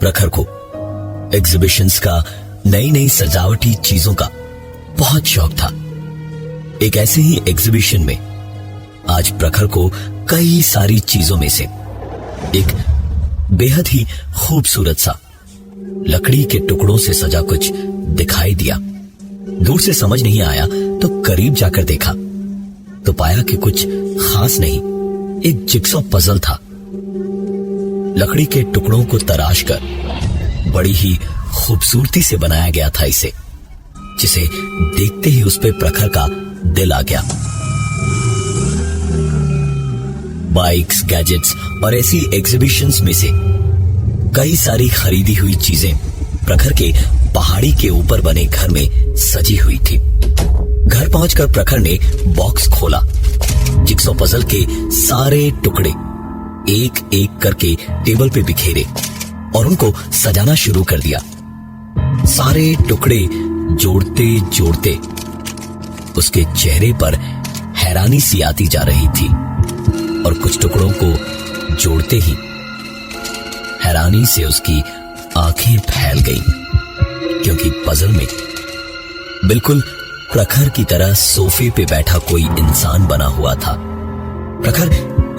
प्रखर को एग्जीबिशंस का, नई नई सजावटी चीजों का बहुत शौक था। एक ऐसे ही एग्जीबिशन में आज प्रखर को कई सारी चीजों में से एक बेहद ही खूबसूरत सा लकड़ी के टुकड़ों से सजा कुछ दिखाई दिया। दूर से समझ नहीं आया तो करीब जाकर देखा तो पाया कि कुछ खास नहीं, एक जिक्सॉ पजल था। लकड़ी के टुकड़ों को तराशकर बड़ी ही खूबसूरती से बनाया गया था इसे, जिसे देखते ही उस पे प्रखर का दिल आ गया। बाइक्स, गैजेट्स और ऐसी एग्जीबिशंस में से कई सारी खरीदी हुई चीजें प्रखर के पहाड़ी के ऊपर बने घर में सजी हुई थी। घर पहुंचकर प्रखर ने बॉक्स खोला, जिक्सॉ पजल के सारे टुकड़े एक एक करके टेबल पे बिखेरे और उनको सजाना शुरू कर दिया। सारे टुकड़े जोड़ते जोड़ते उसके चेहरे पर हैरानी सी आती जा रही थी और कुछ टुकड़ों को जोड़ते ही हैरानी से उसकी आंखें फैल गईं, क्योंकि पजल में बिल्कुल प्रखर की तरह सोफे पे बैठा कोई इंसान बना हुआ था। प्रखर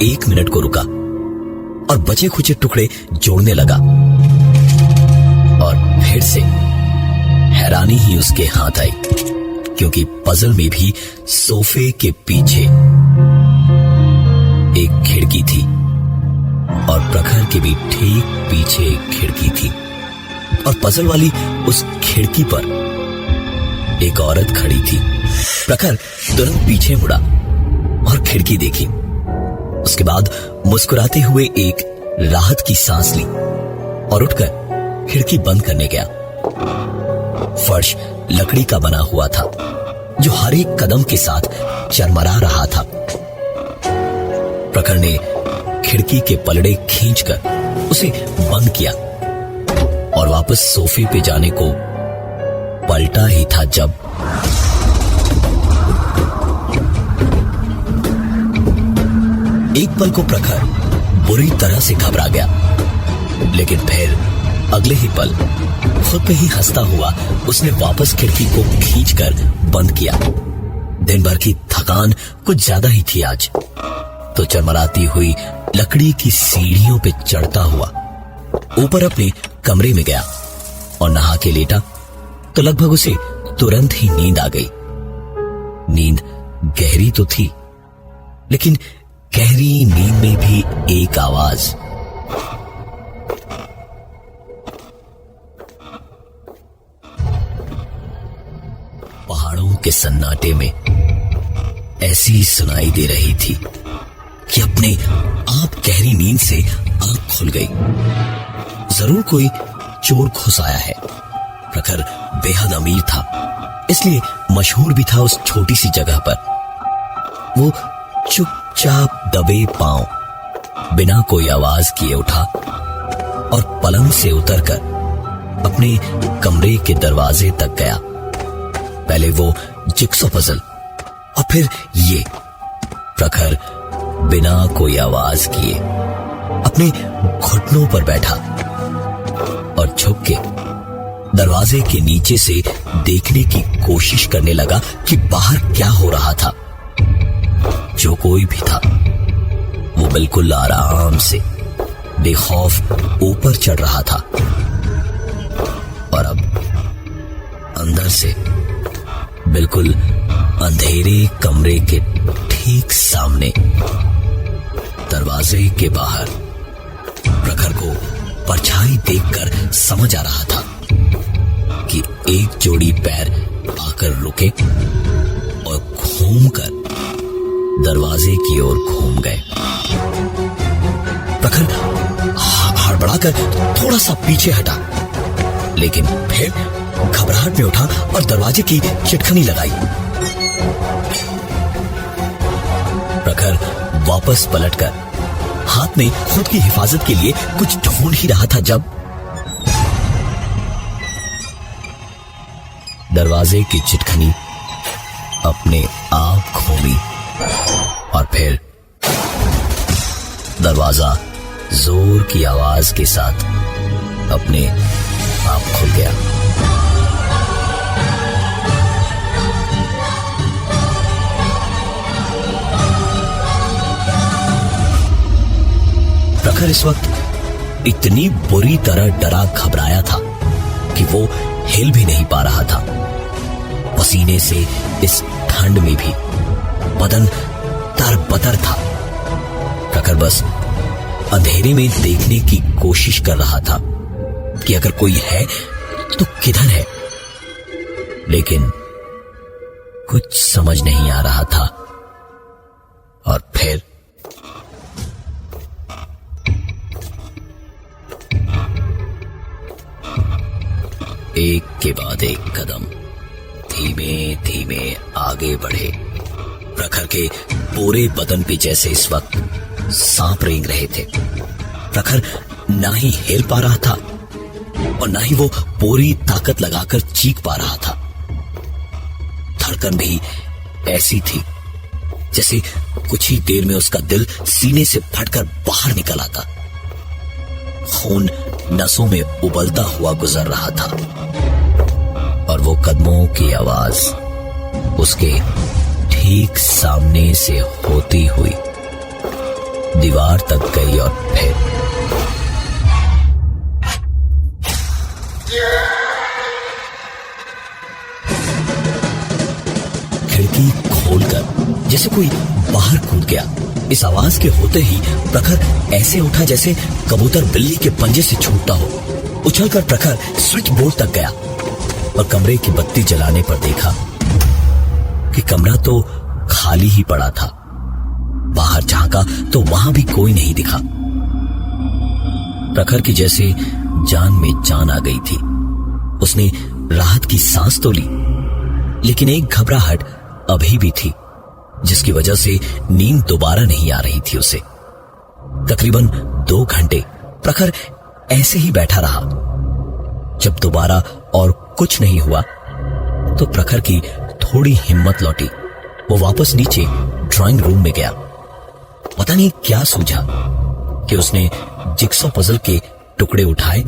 1 मिनट को रुका और बचे खुचे टुकड़े जोड़ने लगा और फिर से हैरानी ही उसके हाथ आई, क्योंकि पजल में भी सोफे के पीछे एक खिड़की थी और प्रखर के भी ठीक पीछे एक खिड़की थी और पजल वाली उस खिड़की पर एक औरत खड़ी थी। प्रखर तुरंत पीछे मुड़ा और खिड़की देखी। उसके बाद मुस्कुराते हुए एक राहत की सांस ली और उठकर खिड़की बंद करने गया। फर्श लकड़ी का बना हुआ था जो हर एक कदम के साथ चरमरा रहा था। प्रखर ने खिड़की के पलड़े खींचकर उसे बंद किया और वापस सोफे पे जाने को पलटा ही था जब एक पल को प्रखर बुरी तरह से घबरा गया, लेकिन फिर अगले ही पल खुद पे ही हंसता हुआ उसने वापस खिड़की को खींचकर बंद किया। दिन भर की थकान कुछ ज्यादा ही थी आज, तो चरमराती हुई लकड़ी की सीढ़ियों पे चढ़ता हुआ ऊपर अपने कमरे में गया और नहा के लेटा तो लगभग उसे तुरंत ही नींद आ गई। नींद गहरी तो थी, लेकिन गहरी नींद में भी एक आवाज, पहाड़ों के सन्नाटे में ऐसी सुनाई दे रही थी कि अपने आप गहरी नींद से आंख खुल गई। जरूर कोई चोर घुस आया है। प्रखर बेहद अमीर था, इसलिए मशहूर भी था उस छोटी सी जगह पर। वो चुपचाप दबे पांव बिना कोई आवाज किए उठा और पलंग से उतरकर अपने कमरे के दरवाजे तक गया। पहले वो जिक्सॉ पजल और फिर ये। प्रखर बिना कोई आवाज किए अपने घुटनों पर बैठा और झुक के दरवाजे के नीचे से देखने की कोशिश करने लगा कि बाहर क्या हो रहा था। जो कोई भी था वो बिल्कुल आराम से बेखौफ ऊपर चढ़ रहा था और अब अंदर से बिल्कुल अंधेरे कमरे के ठीक सामने दरवाजे के बाहर प्रखर को परछाई देखकर समझ आ रहा था कि एक जोड़ी पैर आकर रुके और घूमकर दरवाजे की ओर घूम गए। प्रखर हड़बड़ाकर थोड़ा सा पीछे हटा, लेकिन फिर घबराहट में उठा और दरवाजे की चिटखनी लगाई। प्रखर वापस पलटकर हाथ में खुद की हिफाजत के लिए कुछ ढूंढ ही रहा था जब दरवाजे की चिटखनी अपने आप घूमी और फिर दरवाजा जोर की आवाज के साथ अपने अपने आप खुल गया। प्रखर इस वक्त इतनी बुरी तरह डरा घबराया था कि वो हिल भी नहीं पा रहा था। पसीने से इस ठंड में भी बदन तरबतर था। प्रखर बस अंधेरे में देखने की कोशिश कर रहा था कि अगर कोई है तो किधर है, लेकिन कुछ समझ नहीं आ रहा था। और फिर एक के बाद एक कदम धीमे धीमे आगे बढ़े। प्रखर के पूरे बदन पे जैसे इस वक्त सांप रेंग रहे थे। प्रखर ना ही हिल पा रहा था और ना ही वो पूरी ताकत लगाकर चीख पा रहा था। धड़कन भी ऐसी थी जैसे कुछ ही देर में उसका दिल सीने से फटकर बाहर निकल आता। खून नसों में उबलता हुआ गुजर रहा था और वो कदमों की आवाज उसके ठीक सामने से होती हुई दीवार तक गई और फिर खिड़की खोलकर जैसे कोई बाहर कूद गया। इस आवाज के होते ही प्रखर ऐसे उठा जैसे कबूतर बिल्ली के पंजे से छूटता हो। उछलकर प्रखर स्विच बोर्ड तक गया और कमरे की बत्ती जलाने पर देखा कि कमरा तो खाली ही पड़ा था। बाहर झांका तो वहां भी कोई नहीं दिखा। प्रखर की जैसे जान में जान आ गई थी। उसने राहत की सांस तो ली, लेकिन एक घबराहट अभी भी थी जिसकी वजह से नींद दोबारा नहीं आ रही थी उसे। तकरीबन 2 घंटे प्रखर ऐसे ही बैठा रहा। जब दोबारा और कुछ नहीं हुआ तो प्रखर की थोड़ी हिम्मत लौटी। वो वापस नीचे ड्राइंग रूम में गया। पता नहीं क्या सूझा कि उसने जिक्सॉ पजल के टुकड़े उठाए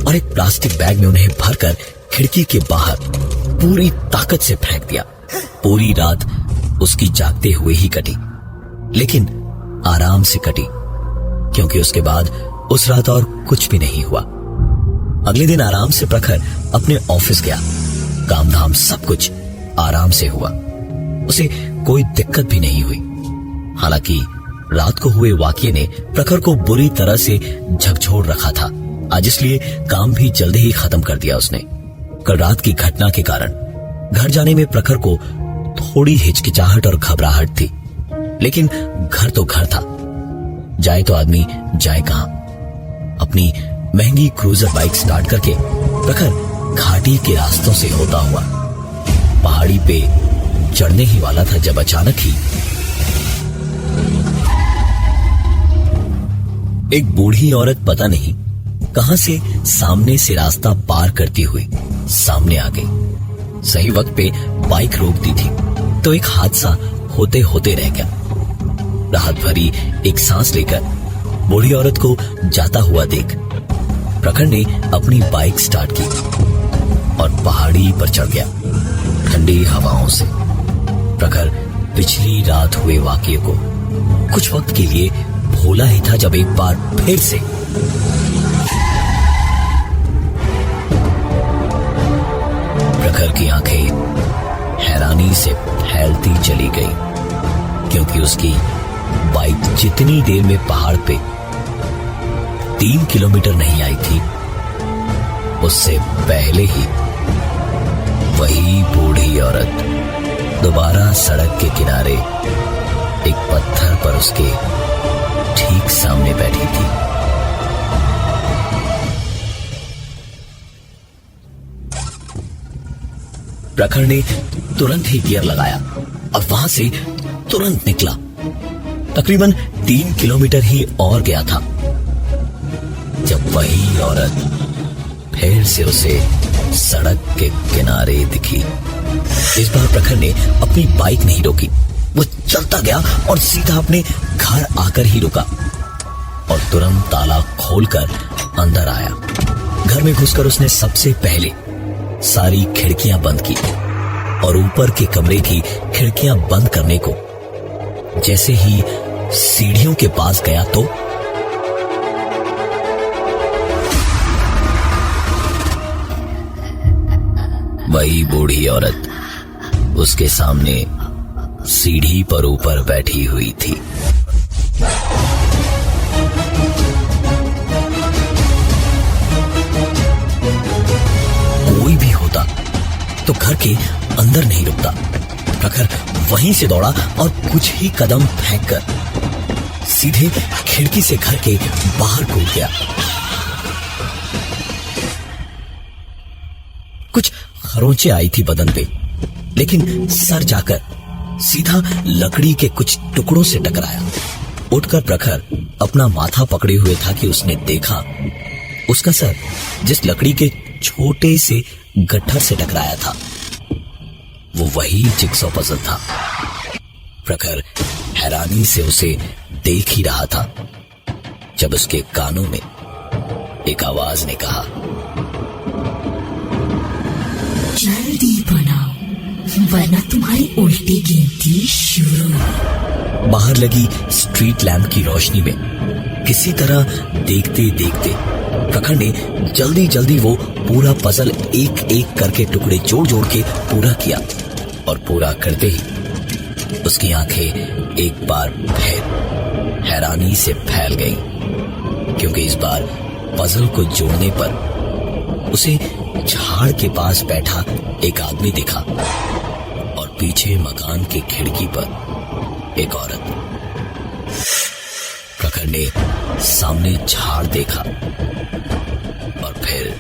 और एक प्लास्टिक बैग में उन्हें भरकर खिड़की के बाहर पूरी ताकत से फेंक दिया। पूरी रात उसकी जागते हुए ही कटी, लेकिन आराम से कटी, क्योंकि उसके बाद उस रात और कुछ भी नहीं हुआ। अगले दिन आराम से प्रखर अपने ऑफिस गया। काम धाम सब कुछ आराम से हुआ। उसे कोई दिक्कत भी नहीं हुई। हालांकि रात को हुए वाकये ने प्रखर को बुरी तरह से झकझोर रखा था। आज इसलिए काम भी जल्दी ही खत्म कर दिया उसने। कल रात की घटना के कारण घर जाने में प्रखर को थोड़ी हिचकिचाहट और घबराहट थी, लेकिन घर तो घर था। जाए तो आदमी जाए कहां। अपनी महंगी क्रूजर बाइक स्टार्ट करके प्रखर घाटी के रास्तों से होता हुआ पहाड़ी पे चढ़ने ही वाला था जब अचानक ही एक बूढ़ी औरत पता नहीं कहां से सामने से रास्ता पार करती हुई सामने आ गई। सही वक्त पे बाइक रोक दी थी तो एक हादसा होते होते रह गया। राहत भरी एक सांस लेकर बूढ़ी औरत को जाता हुआ देख प्रखर ने अपनी बाइक स्टार्ट की और पहाड़ी पर चढ़ गया। ठंडी हवाओं से प्रखर पिछली रात हुए वाकये को कुछ वक्त के लिए भूला ही था, जब एक बार फिर से प्रखर की आंखें हैरानी से फैलती चली गई, क्योंकि उसकी बाइक जितनी देर में पहाड़ पे 3 किलोमीटर नहीं आई थी, उससे पहले ही वही बूढ़ी औरत दोबारा सड़क के किनारे एक पत्थर पर उसके ठीक सामने बैठी थी। प्रखर ने तुरंत ही गियर लगाया और वहां से तुरंत निकला। तकरीबन 3 किलोमीटर ही और गया था जब वही औरत फिर से उसे सड़क के किनारे दिखी। इस बार प्रखर ने अपनी बाइक नहीं रोकी। वो चलता गया और सीधा अपने घर आकर ही रुका और तुरंत ताला खोलकर अंदर आया। घर घर में घुसकर उसने सबसे पहले सारी खिड़कियां बंद की और ऊपर के कमरे की खिड़कियां बंद करने को जैसे ही सीढ़ियों के पास गया तो वही बूढ़ी औरत उसके सामने सीढ़ी पर ऊपर बैठी हुई थी। कोई भी होता तो घर के अंदर नहीं रुकता। प्रखर वहीं से दौड़ा और कुछ ही कदम फेंककर सीधे खिड़की से घर के बाहर कूद गया। कुछ खरोंचे आई थी बदन पे, लेकिन सर जाकर सीधा लकड़ी के कुछ टुकड़ों से टकराया। उठकर प्रखर अपना माथा पकड़े हुए था कि उसने देखा उसका सर जिस लकड़ी के छोटे से गट्ठर से टकराया था वो वही जिगसॉ पजल था। प्रखर हैरानी से उसे देख ही रहा था जब उसके कानों में एक आवाज ने कहा, जल्दी बनाओ वरना तुम्हारी उल्टी गिनती शुरू। बाहर लगी स्ट्रीट लैंप की रोशनी में किसी तरह देखते देखते प्रखर ने जल्दी जल्दी वो पूरा पजल एक एक करके टुकड़े जोड़ जोड़ के पूरा किया और पूरा करते ही उसकी आंखें एक बार फिर हैरानी से फैल गईं, क्योंकि इस बार पजल को जोड़ने पर उसे झाड़ के पास बैठा एक आदमी दिखा और पीछे मकान की खिड़की पर एक औरत। प्रखर ने सामने झाड़ देखा और फिर